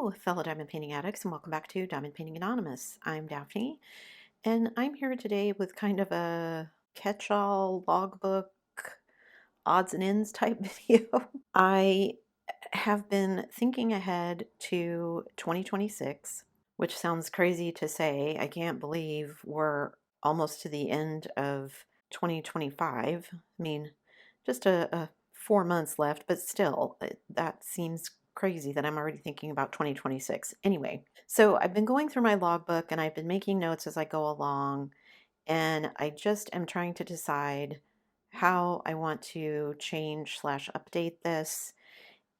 Hello, fellow diamond painting addicts, and welcome back to Diamond Painting Anonymous. I'm Daphne, and I'm here today with kind of a catch-all logbook odds and ends type video. I have been thinking ahead to 2026, which sounds crazy to say. I can't believe we're almost to the end of 2025. I mean, just a 4 months left, but still, that seems crazy that I'm already thinking about 2026. Anyway, so I've been going through my logbook and I've been making notes as I go along, and I just am trying to decide how I want to change slash update this.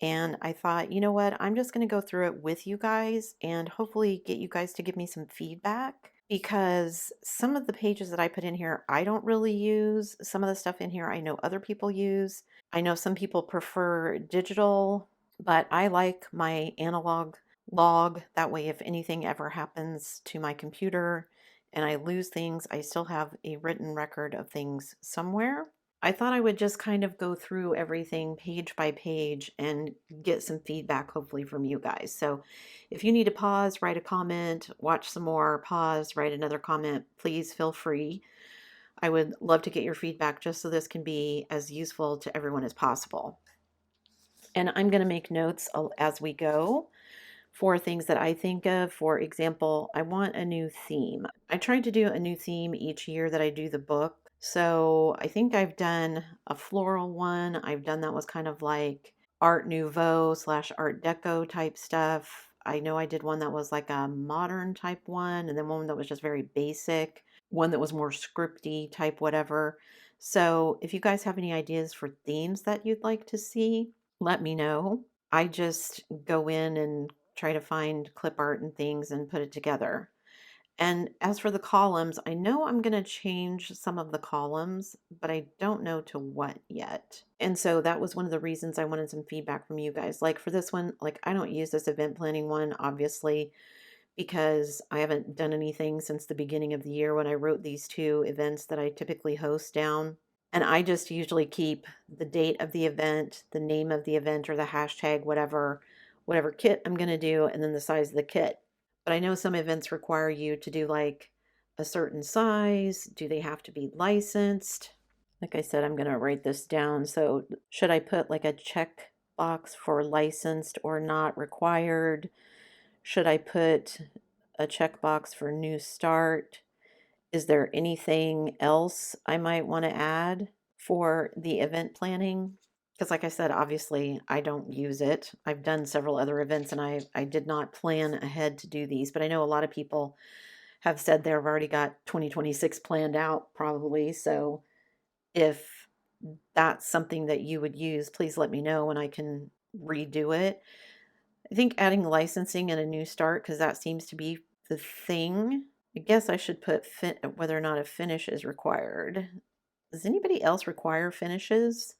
And I thought, you know what, I'm just going to go through it with you guys and hopefully get you guys to give me some feedback, because some of the pages that I put in here, I don't really use. Some of the stuff in here I know other people use. I know some people prefer digital, but I like my analog log. That way, if anything ever happens to my computer and I lose things, I still have a written record of things somewhere. I thought I would just kind of go through everything page by page and get some feedback, hopefully, from you guys. So if you need to pause, write a comment, watch some more, pause, write another comment, please feel free. I would love to get your feedback just so this can be as useful to everyone as possible. And I'm going to make notes as we go for things that I think of. For example, I want a new theme. I try to do a new theme each year that I do the book. So I think I've done a floral one. I've done that was kind of like Art Nouveau slash Art Deco type stuff. I know I did one that was like a modern type one, and then one that was just very basic, one that was more scripty type whatever. So if you guys have any ideas for themes that you'd like to see, let me know. I just go in and try to find clip art and things and put it together. And as for the columns, I know I'm going to change some of the columns, but I don't know to what yet. And so that was one of the reasons I wanted some feedback from you guys. Like for this one, like I don't use this event planning one, obviously, because I haven't done anything since the beginning of the year when I wrote these two events that I typically host down. And I just usually keep the date of the event, the name of the event, or the hashtag, whatever kit I'm going to do, and then the size of the kit. But I know some events require you to do like a certain size. Do they have to be licensed? Like I said, I'm going to write this down. So should I put like a check box for licensed or not required? Should I put a checkbox for new start? Is there anything else I might want to add for the event planning? Because like I said, obviously I don't use it. I've done several other events and I did not plan ahead to do these, but I know a lot of people have said they've already got 2026 planned out probably. So if that's something that you would use, please let me know and I can redo it. I think adding licensing and a new start, because that seems to be the thing. I guess I should put whether or not a finish is required. Does anybody else require finishes?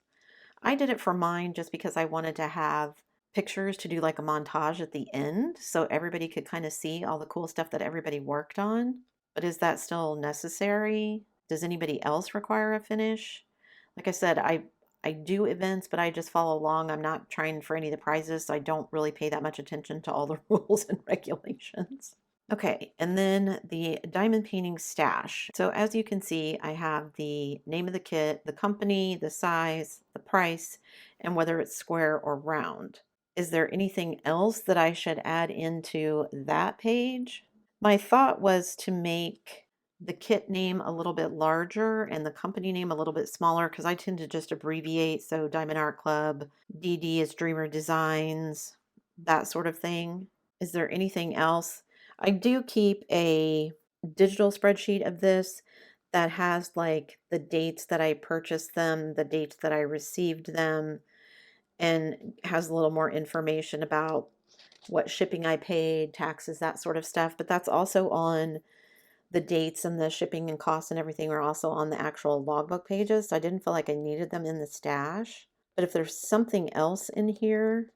I did it for mine just because I wanted to have pictures to do like a montage at the end so everybody could kind of see all the cool stuff that everybody worked on. But is that still necessary? Does anybody else require a finish? Like I said, I do events, but I just follow along. I'm not trying for any of the prizes, so I don't really pay that much attention to all the rules and regulations. Okay, and then the diamond painting stash. So as you can see, I have the name of the kit, the company, the size, the price, and whether it's square or round. Is there anything else that I should add into that page? My thought was to make the kit name a little bit larger and the company name a little bit smaller, because I tend to just abbreviate. So Diamond Art Club, DD is Dreamer Designs, that sort of thing. Is there anything else? I do keep a digital spreadsheet of this that has like the dates that I purchased them, the dates that I received them, and has a little more information about what shipping I paid, taxes, that sort of stuff. But that's also on the dates, and the shipping and costs and everything are also on the actual logbook pages. So I didn't feel like I needed them in the stash. But if there's something else in here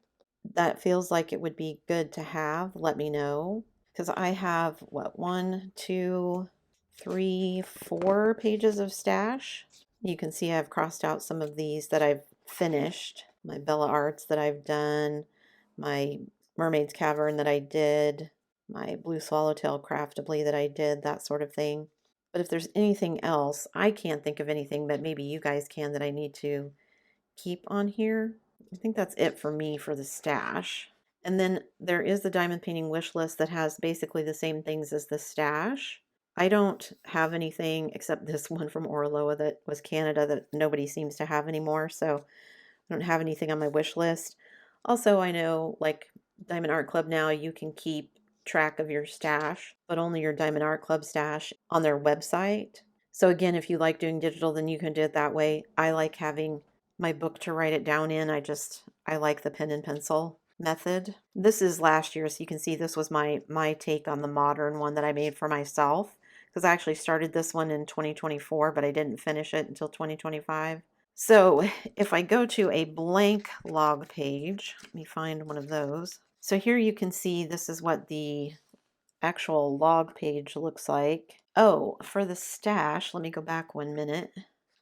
that feels like it would be good to have, let me know. Because I have, what, 1, 2, 3, 4 pages of stash. You can see I've crossed out some of these that I've finished. My Bella Arts that I've done, my Mermaid's Cavern that I did, my Blue Swallowtail Craftably that I did, that sort of thing. But if there's anything else, I can't think of anything, but maybe you guys can that I need to keep on here. I think that's it for me for the stash. And then there is the diamond painting wish list that has basically the same things as the stash. I don't have anything except this one from Oraloa that was Canada that nobody seems to have anymore, so I don't have anything on my wish list. Also, I know like Diamond Art Club now, you can keep track of your stash, but only your Diamond Art Club stash on their website. So again, if you like doing digital, then you can do it that way. I like having my book to write it down in. I like the pen and pencil method. This is last year, so you can see this was my take on the modern one that I made for myself, because I actually started this one in 2024, but I didn't finish it until 2025. So if I go to a blank log page, let me find one of those. So here you can see this is what the actual log page looks like. Oh, for the stash, let me go back 1 minute.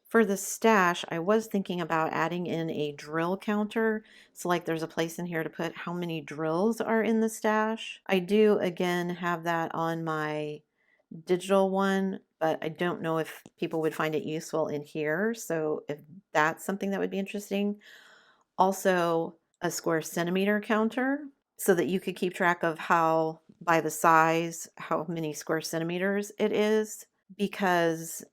For the stash, I was thinking about adding in a drill counter. So like there's a place in here to put how many drills are in the stash. I do again have that on my digital one, but I don't know if people would find it useful in here. So if that's something that would be interesting. Also a square centimeter counter so that you could keep track of how, by the size, how many square centimeters it is, because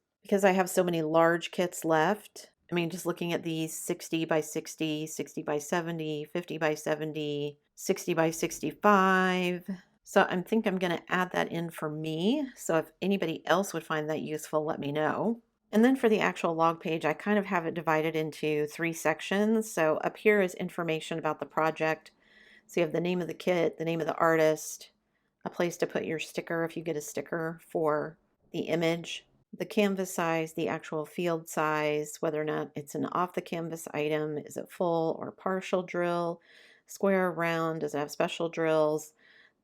I have so many large kits left. I mean, just looking at these 60 by 60, 60 by 70, 50 by 70, 60 by 65. So I think I'm going to add that in for me. So if anybody else would find that useful, let me know. And then for the actual log page, I kind of have it divided into 3 sections. So up here is information about the project. So you have the name of the kit, the name of the artist, a place to put your sticker if you get a sticker for the image, the canvas size, the actual field size, whether or not it's an off the canvas item, is it full or partial drill, square, round, does it have special drills,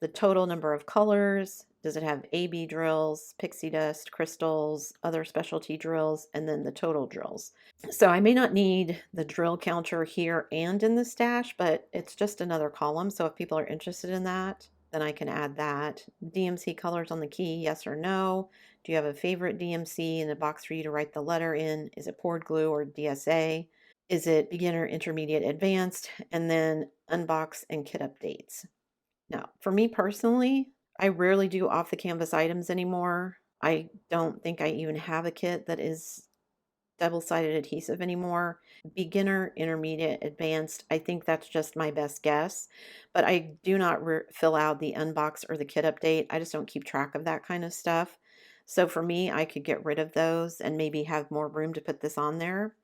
the total number of colors, does it have AB drills, pixie dust, crystals, other specialty drills, and then the total drills. So I may not need the drill counter here and in the stash, but it's just another column. So if people are interested in that, then I can add that. DMC colors on the key, yes or no. Do you have a favorite DMC in the box for you to write the letter in? Is it poured glue or DSA? Is it beginner, intermediate, advanced? And then unbox and kit updates. Now, for me personally, I rarely do off the canvas items anymore. I don't think I even have a kit that is double-sided adhesive anymore. Beginner, intermediate, advanced, I think that's just my best guess. But I do not fill out the unbox or the kit update. I just don't keep track of that kind of stuff. So for me, I could get rid of those and maybe have more room to put this on there.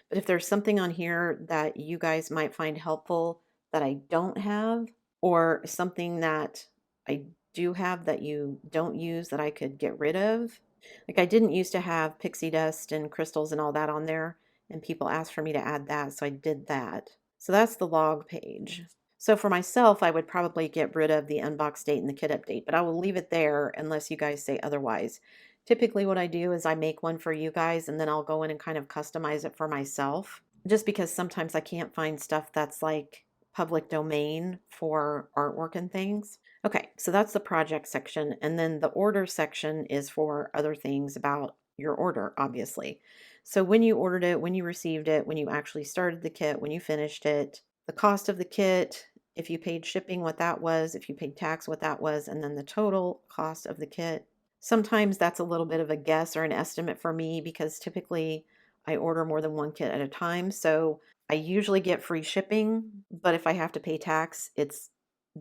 But if there's something on here that you guys might find helpful that I don't have, or something that I do have that you don't use that I could get rid of, like I didn't used to have pixie dust and crystals and all that on there, and people asked for me to add that, so I did that. So that's the log page. So for myself, I would probably get rid of the unbox date and the kit update, but I will leave it there unless you guys say otherwise. Typically what I do is I make one for you guys and then I'll go in and kind of customize it for myself, just because sometimes I can't find stuff that's like public domain for artwork and things. Okay, so that's the project section, and then the order section is for other things about your order, obviously. So when you ordered it, when you received it, when you actually started the kit, when you finished it, the cost of the kit, if you paid shipping, what that was, if you paid tax, what that was, and then the total cost of the kit. Sometimes that's a little bit of a guess or an estimate for me because typically I order more than one kit at a time. So I usually get free shipping, but if I have to pay tax, it's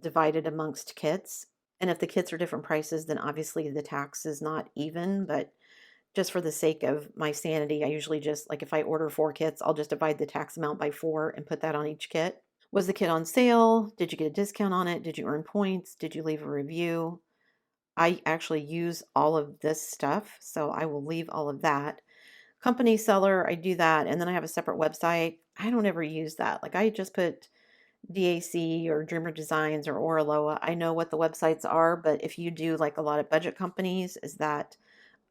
divided amongst kits. And if the kits are different prices, then obviously the tax is not even. But just for the sake of my sanity, I usually just, like if I order 4 kits, I'll just divide the tax amount by 4 and put that on each kit. Was the kit on sale? Did you get a discount on it? Did you earn points? Did you leave a review? I actually use all of this stuff, so I will leave all of that. Company seller, I do that, and then I have a separate website. I don't ever use that. Like I just put DAC or Dreamer Designs or Oraloa. I know what the websites are, but if you do like a lot of budget companies, is that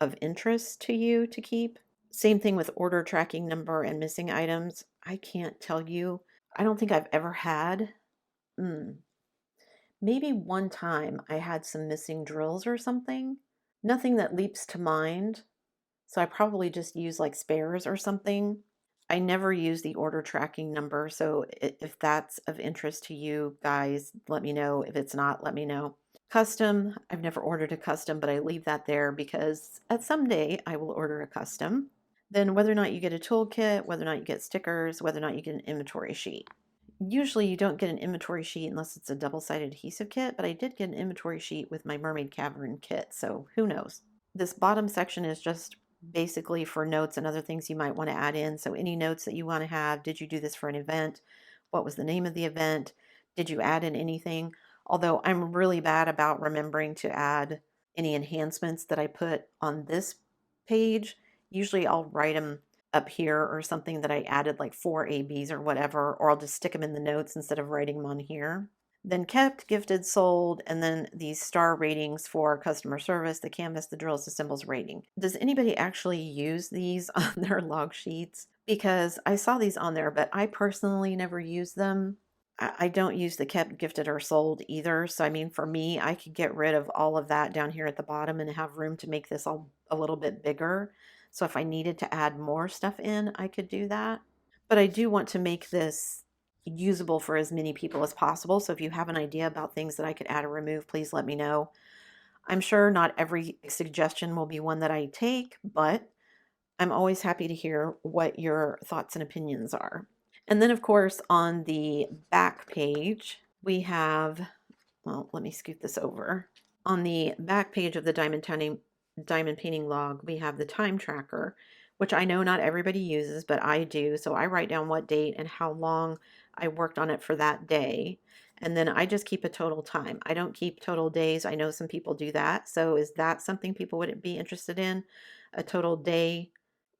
of interest to you to keep? Same thing with order tracking number and missing items. I can't tell you. I don't think I've ever had. Maybe one time I had some missing drills or something. Nothing that leaps to mind. So I probably just use like spares or something. I never use the order tracking number. So if that's of interest to you guys, let me know. If it's not, let me know. Custom, I've never ordered a custom, but I leave that there because at some day I will order a custom. Then whether or not you get a toolkit, whether or not you get stickers, whether or not you get an inventory sheet. Usually you don't get an inventory sheet unless it's a double-sided adhesive kit, but I did get an inventory sheet with my Mermaid Cavern kit, so who knows. This bottom section is just basically for notes and other things you might want to add in. So any notes that you want to have, did you do this for an event? What was the name of the event? Did you add in anything? Although I'm really bad about remembering to add any enhancements that I put on this page. Usually I'll write them up here or something that I added like 4 ABs or whatever, or I'll just stick them in the notes instead of writing them on here. Then kept, gifted, sold, and then these star ratings for customer service, the canvas, the drills, the symbols, rating. Does anybody actually use these on their log sheets? Because I saw these on there, but I personally never use them. I don't use the kept, gifted, or sold either. So, I mean, for me, I could get rid of all of that down here at the bottom and have room to make this all a little bit bigger. So if I needed to add more stuff in, I could do that. But I do want to make this usable for as many people as possible. So if you have an idea about things that I could add or remove, please let me know. I'm sure not every suggestion will be one that I take, but I'm always happy to hear what your thoughts and opinions are. And then, of course, on the back page, we have, well, let me scoot this over. On the back page of the diamond painting log, we have the time tracker, which I know not everybody uses, but I do. So I write down what date and how long I worked on it for that day. And then I just keep a total time. I don't keep total days. I know some people do that. So is that something people would be interested in? A total day,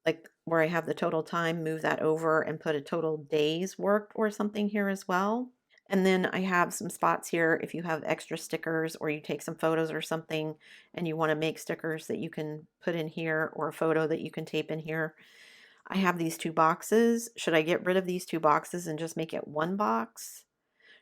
like where I have the total time, move that over and put a total days worked or something here as well. And then I have some spots here if you have extra stickers or you take some photos or something and you want to make stickers that you can put in here or a photo that you can tape in here. I have these 2 boxes. Should I get rid of these 2 boxes and just make it 1 box?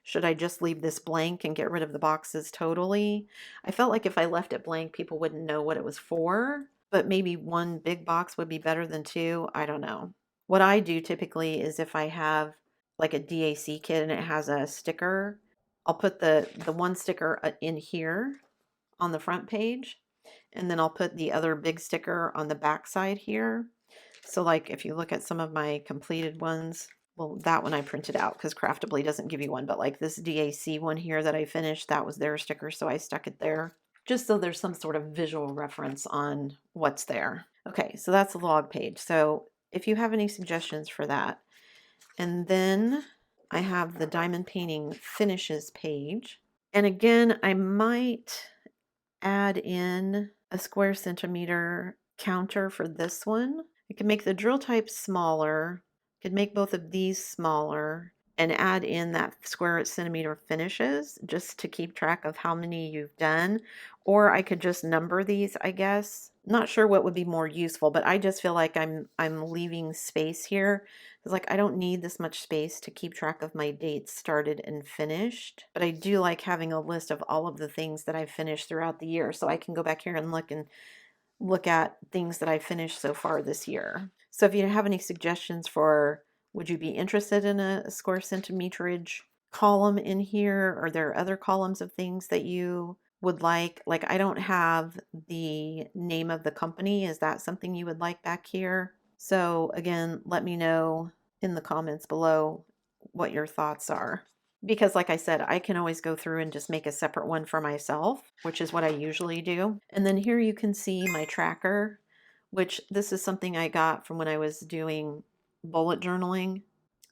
Should I just leave this blank and get rid of the boxes totally? I felt like if I left it blank, people wouldn't know what it was for, but maybe 1 big box would be better than 2. I don't know. What I do typically is if I have like a DAC kit and it has a sticker, I'll put the one sticker in here on the front page, and then I'll put the other big sticker on the back side here. So like if you look at some of my completed ones, well, that one I printed out because Craftably doesn't give you one, but like this DAC one here that I finished, that was their sticker, so I stuck it there just so there's some sort of visual reference on what's there. Okay, so that's the log page. So if you have any suggestions for that. And then I have the diamond painting finishes page. And again, I might add in a square centimeter counter for this one. I can make the drill type smaller, could make both of these smaller, and add in that square centimeter finishes just to keep track of how many you've done. Or I could just number these, I guess. Not sure what would be more useful, but I just feel like I'm leaving space here. It's like I don't need this much space to keep track of my dates started and finished, but I do like having a list of all of the things that I've finished throughout the year, so I can go back here and look at things that I've finished so far this year. So if you have any suggestions for, would you be interested in a square centimeterage column in here? Are there other columns of things that you would like? Like I don't have the name of the company. Is that something you would like back here? So again, let me know in the comments below what your thoughts are. Because like I said, I can always go through and just make a separate one for myself, which is what I usually do. And then here you can see my tracker, which this is something I got from when I was doing bullet journaling.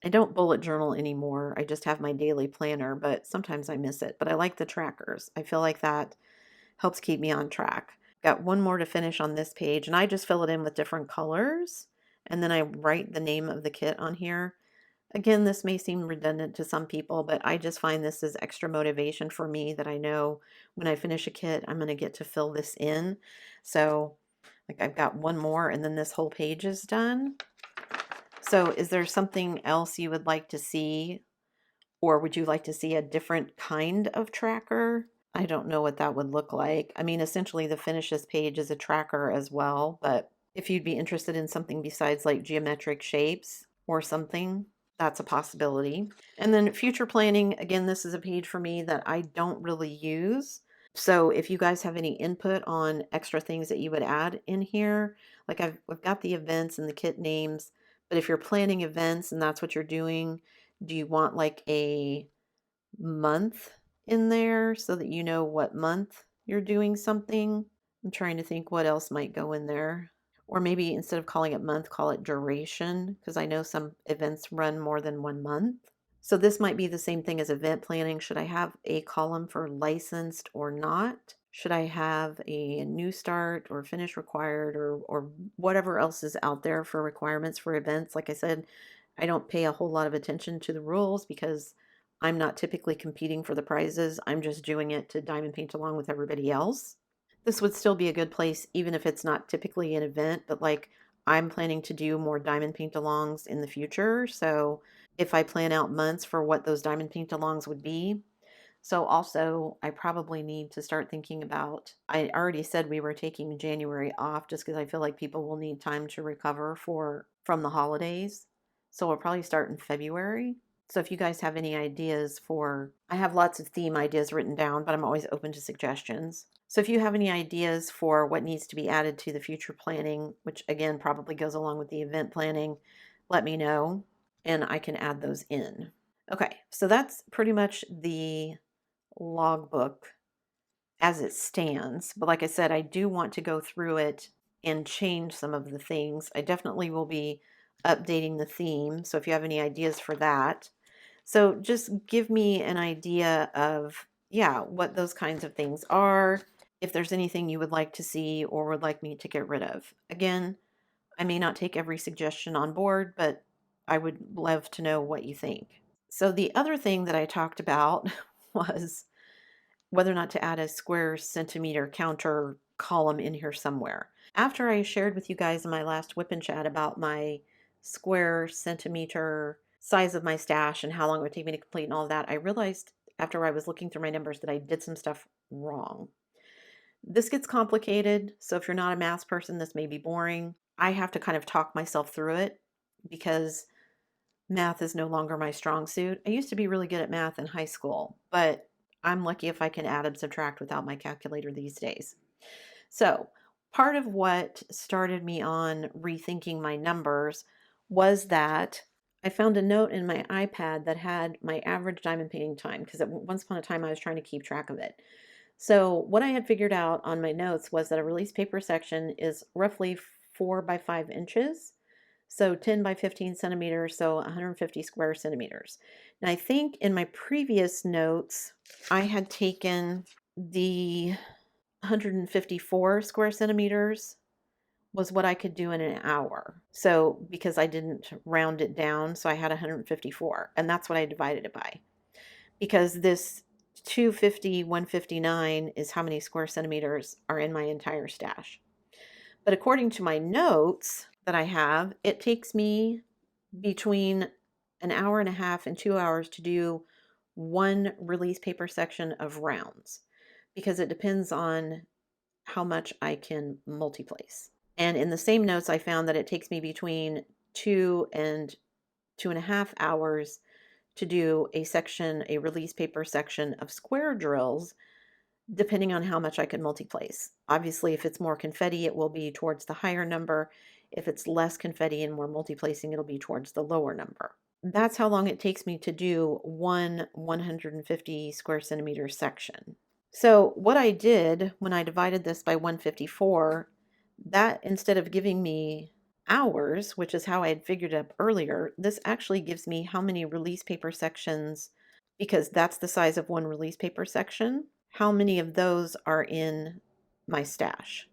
I don't bullet journal anymore. I just have my daily planner, but sometimes I miss it. But I like the trackers. I feel like that helps keep me on track. Got one more to finish on this page, and I just fill it in with different colors. And then I write the name of the kit on here. Again, this may seem redundant to some people, but I just find this is extra motivation for me that I know when I finish a kit, I'm going to get to fill this in. So like I've got one more and then this whole page is done. So is there something else you would like to see Or would you like to see a different kind of tracker? I don't know what that would look like. I mean, essentially the finishes page is a tracker as well, but if you'd be interested in something besides like geometric shapes or something, that's a possibility. And then future planning, again, this is a page for me that I don't really use. So if you guys have any input on extra things that you would add in here, like I've got the events and the kit names, but if you're planning events and that's what you're doing, do you want like a month in there so that you know what month you're doing something? I'm trying to think what else might go in there. Or maybe instead of calling it month, call it duration, because I know some events run more than 1 month. So this might be the same thing as event planning. Should I have a column for licensed or not? Should I have a new start or finish required or whatever else is out there for requirements for events? Like I said, I don't pay a whole lot of attention to the rules because I'm not typically competing for the prizes. I'm just doing it to diamond paint along with everybody else. This would still be a good place, even if it's not typically an event, but like I'm planning to do more diamond paint alongs in the future. So if I plan out months for what those diamond paint alongs would be. So also, I probably need to start thinking about, I already said we were taking January off just because I feel like people will need time to recover from the holidays. So we'll probably start in February. So if you guys have any ideas for, I have lots of theme ideas written down, but I'm always open to suggestions. So if you have any ideas for what needs to be added to the future planning, which again probably goes along with the event planning, let me know and I can add those in. Okay, so that's pretty much the logbook as it stands. But like I said, I do want to go through it and change some of the things. I definitely will be updating the theme. So if you have any ideas for that, so just give me an idea of, yeah, what those kinds of things are, if there's anything you would like to see or would like me to get rid of. Again, I may not take every suggestion on board, but I would love to know what you think. So the other thing that I talked about was whether or not to add a square centimeter counter column in here somewhere. After I shared with you guys in my last whip and chat about my square centimeter size of my stash and how long it would take me to complete and all of that, I realized after I was looking through my numbers that I did some stuff wrong. This gets complicated, so if you're not a math person, this may be boring. I have to kind of talk myself through it because math is no longer my strong suit. I used to be really good at math in high school, but I'm lucky if I can add and subtract without my calculator these days. So, part of what started me on rethinking my numbers was that I found a note in my iPad that had my average diamond painting time because at once upon a time I was trying to keep track of it. So, what I had figured out on my notes was that a release paper section is roughly 4 by 5 inches. So 10 by 15 centimeters, so 150 square centimeters. Now, I think in my previous notes, I had taken the 154 square centimeters was what I could do in an hour. So because I didn't round it down, so I had 154, and that's what I divided it by. Because this 250, 159 is how many square centimeters are in my entire stash. But according to my notes that I have, it takes me between an hour and a half and 2 hours to do one release paper section of rounds because it depends on how much I can multi-place. And in the same notes, I found that it takes me between 2 and 2.5 hours to do a release paper section of square drills depending on how much I can multi-place. Obviously, if it's more confetti, it will be towards the higher number. If it's less confetti and more multi-placing, it'll be towards the lower number. That's how long it takes me to do one 150 square centimeter section. So what I did when I divided this by 154, that instead of giving me hours, which is how I had figured it up earlier, this actually gives me how many release paper sections, because that's the size of one release paper section, how many of those are in my stash.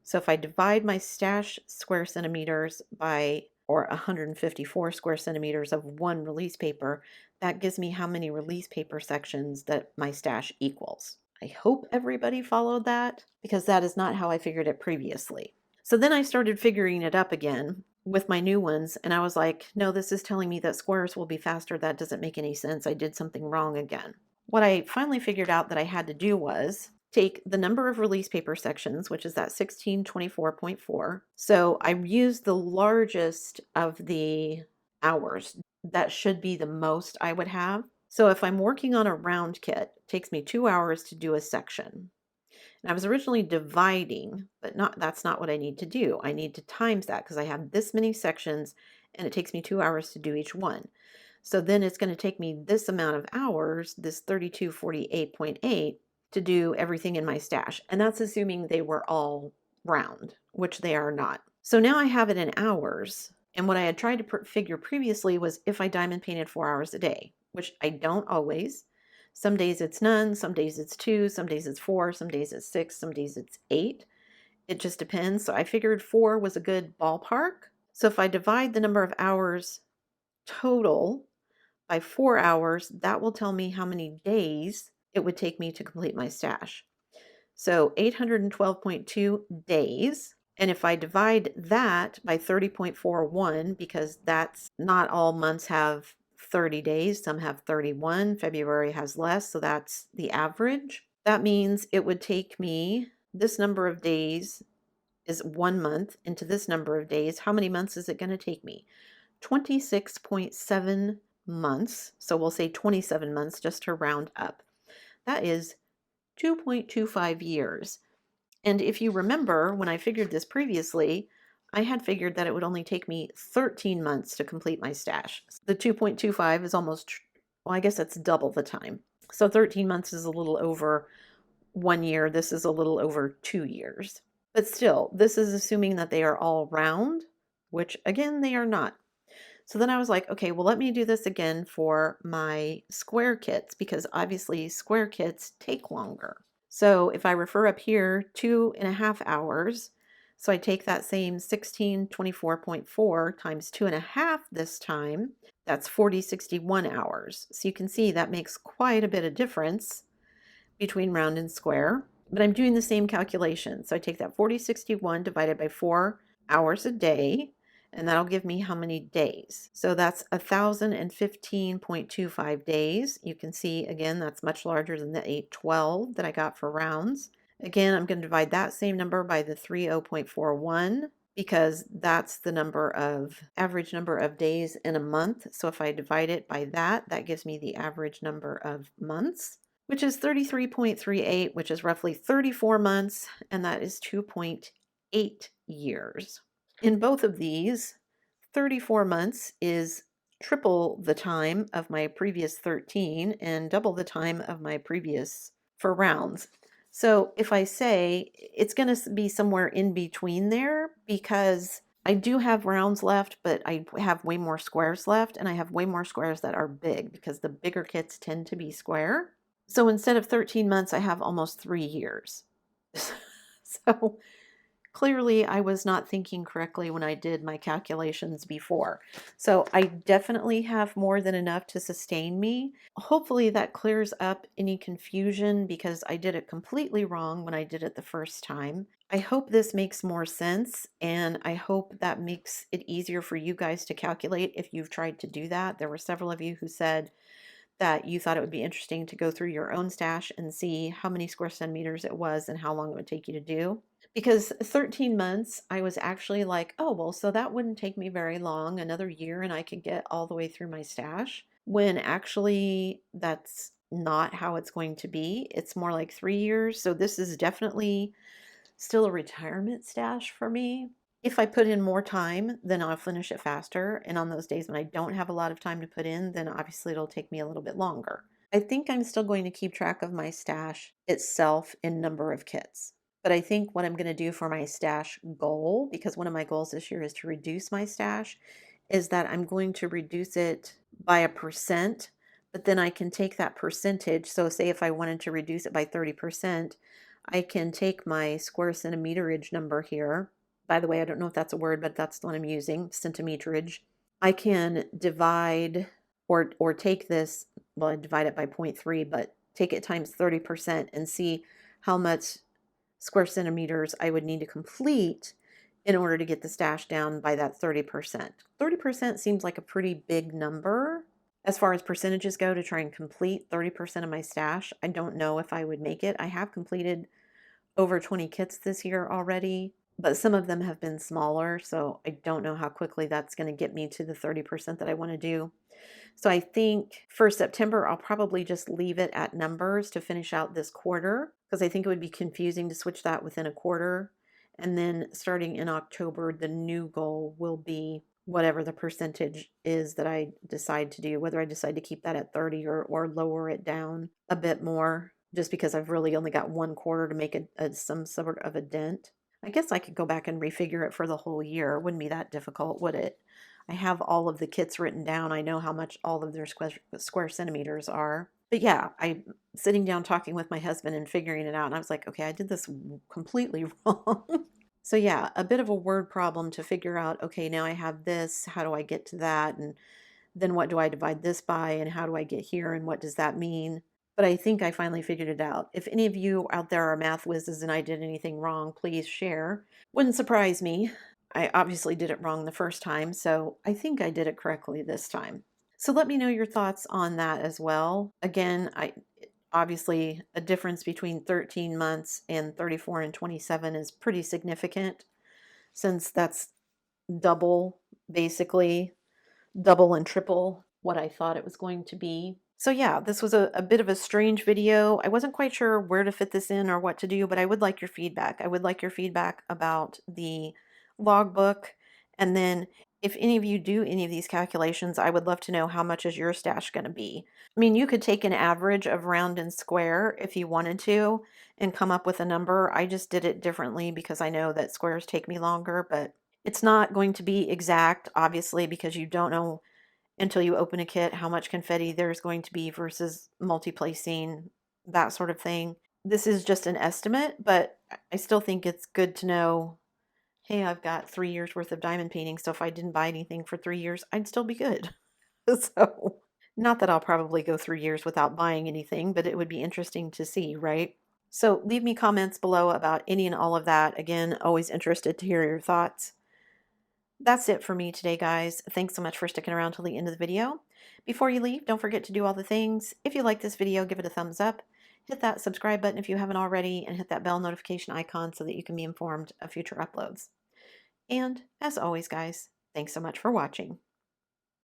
So if I divide my stash square centimeters by, or 154 square centimeters of one release paper, that gives me how many release paper sections that my stash equals. I hope everybody followed that because that is not how I figured it previously. So then I started figuring it up again with my new ones, and I was like, no, this is telling me that squares will be faster. That doesn't make any sense. I did something wrong again. What I finally figured out that I had to do was take the number of release paper sections, which is that 1624.4. So I used the largest of the hours. That should be the most I would have. So if I'm working on a round kit, it takes me 2 hours to do a section. And I was originally dividing, but that's not what I need to do. I need to times that because I have this many sections and it takes me 2 hours to do each one. So then it's going to take me this amount of hours, this 3248.8, to do everything in my stash. And that's assuming they were all round, which they are not. So now I have it in hours. And what I had tried to figure previously was if I diamond painted 4 hours a day, which I don't always. Some days it's none, some days it's 2, some days it's 4, some days it's 6, some days it's 8. It just depends. So I figured 4 was a good ballpark. So if I divide the number of hours total by 4 hours, that will tell me how many days it would take me to complete my stash. So 812.2 days. And if I divide that by 30.41, because that's not all months have 30 days, some have 31, February has less, so that's the average. That means it would take me, this number of days is 1 month into this number of days. How many months is it going to take me? 26.7 months. So we'll say 27 months just to round up. That is 2.25 years. And if you remember, when I figured this previously, I had figured that it would only take me 13 months to complete my stash. The 2.25 is almost, well, I guess that's double the time. So 13 months is a little over 1 year. This is a little over 2 years. But still, this is assuming that they are all round, which again, they are not. So then I was like, okay, well, let me do this again for my square kits because obviously square kits take longer. So if I refer up here, 2.5 hours. So I take that same 1624.4 times 2.5 this time. That's 4061 hours. So you can see that makes quite a bit of difference between round and square. But I'm doing the same calculation. So I take that 4061 divided by 4 hours a day, and that'll give me how many days. So that's 1,015.25 days. You can see, again, that's much larger than the 812 that I got for rounds. Again, I'm going to divide that same number by the 30.41 because that's the average number of days in a month. So if I divide it by that, that gives me the average number of months, which is 33.38, which is roughly 34 months, and that is 2.8 years. In both of these, 34 months is triple the time of my previous 13 and double the time of my previous for rounds. So if I say it's going to be somewhere in between there because I do have rounds left, but I have way more squares left, and I have way more squares that are big because the bigger kits tend to be square. So instead of 13 months, I have almost 3 years. So clearly I was not thinking correctly when I did my calculations before. So I definitely have more than enough to sustain me. Hopefully that clears up any confusion because I did it completely wrong when I did it the first time. I hope this makes more sense, and I hope that makes it easier for you guys to calculate if you've tried to do that. There were several of you who said that you thought it would be interesting to go through your own stash and see how many square centimeters it was and how long it would take you to do. Because 13 months, I was actually like, oh, well, so that wouldn't take me very long, another year, and I could get all the way through my stash. When actually, that's not how it's going to be. It's more like 3 years. So this is definitely still a retirement stash for me. If I put in more time, then I'll finish it faster. And on those days when I don't have a lot of time to put in, then obviously it'll take me a little bit longer. I think I'm still going to keep track of my stash itself in number of kits. But I think what I'm going to do for my stash goal, because one of my goals this year is to reduce my stash, is that I'm going to reduce it by a percent, but then I can take that percentage. So say if I wanted to reduce it by 30%, I can take my square centimeterage number here. By the way, I don't know if that's a word, but that's the one I'm using, centimeterage. I can divide or take this, well, I divide it by 0.3, but take it times 30% and see how much square centimeters I would need to complete in order to get the stash down by that 30%. 30% seems like a pretty big number as far as percentages go to try and complete 30% of my stash. I don't know if I would make it. I have completed over 20 kits this year already, but some of them have been smaller, so I don't know how quickly that's going to get me to the 30% that I want to do. So I think for September, I'll probably just leave it at numbers to finish out this quarter because I think it would be confusing to switch that within a quarter. And then starting in October, the new goal will be whatever the percentage is that I decide to do, whether I decide to keep that at 30 or lower it down a bit more, just because I've really only got one quarter to make some sort of a dent. I guess I could go back and refigure it for the whole year. It wouldn't be that difficult, would it? I have all of the kits written down. I know how much all of their square centimeters are. But yeah, I sitting down talking with my husband and figuring it out, and I was like, okay, I did this completely wrong. So yeah, a bit of a word problem to figure out, okay, now I have this, how do I get to that? And then what do I divide this by? And how do I get here? And what does that mean? But I think I finally figured it out. If any of you out there are math whizzes and I did anything wrong, please share. Wouldn't surprise me. I obviously did it wrong the first time, so I think I did it correctly this time. So let me know your thoughts on that as well. Again, obviously a difference between 13 months and 34 and 27 is pretty significant since that's double, basically double and triple what I thought it was going to be. So yeah, this was a bit of a strange video. I wasn't quite sure where to fit this in or what to do, but I would like your feedback. I would like your feedback about the logbook. And then if any of you do any of these calculations, I would love to know how much is your stash going to be. I mean, you could take an average of round and square if you wanted to and come up with a number. I just did it differently because I know that squares take me longer, but it's not going to be exact, obviously, because you don't know until you open a kit how much confetti there's going to be versus multi-placing, that sort of thing. This is just an estimate, but I still think it's good to know, hey, I've got 3 years worth of diamond painting, so if I didn't buy anything for 3 years, I'd still be good. So, not that I'll probably go 3 years without buying anything, but it would be interesting to see, right? So leave me comments below about any and all of that. Again, always interested to hear your thoughts. That's it for me today, guys. Thanks so much for sticking around till the end of the video. Before you leave, don't forget to do all the things. If you like this video, give it a thumbs up. Hit that subscribe button if you haven't already, and hit that bell notification icon so that you can be informed of future uploads. And as always, guys, thanks so much for watching.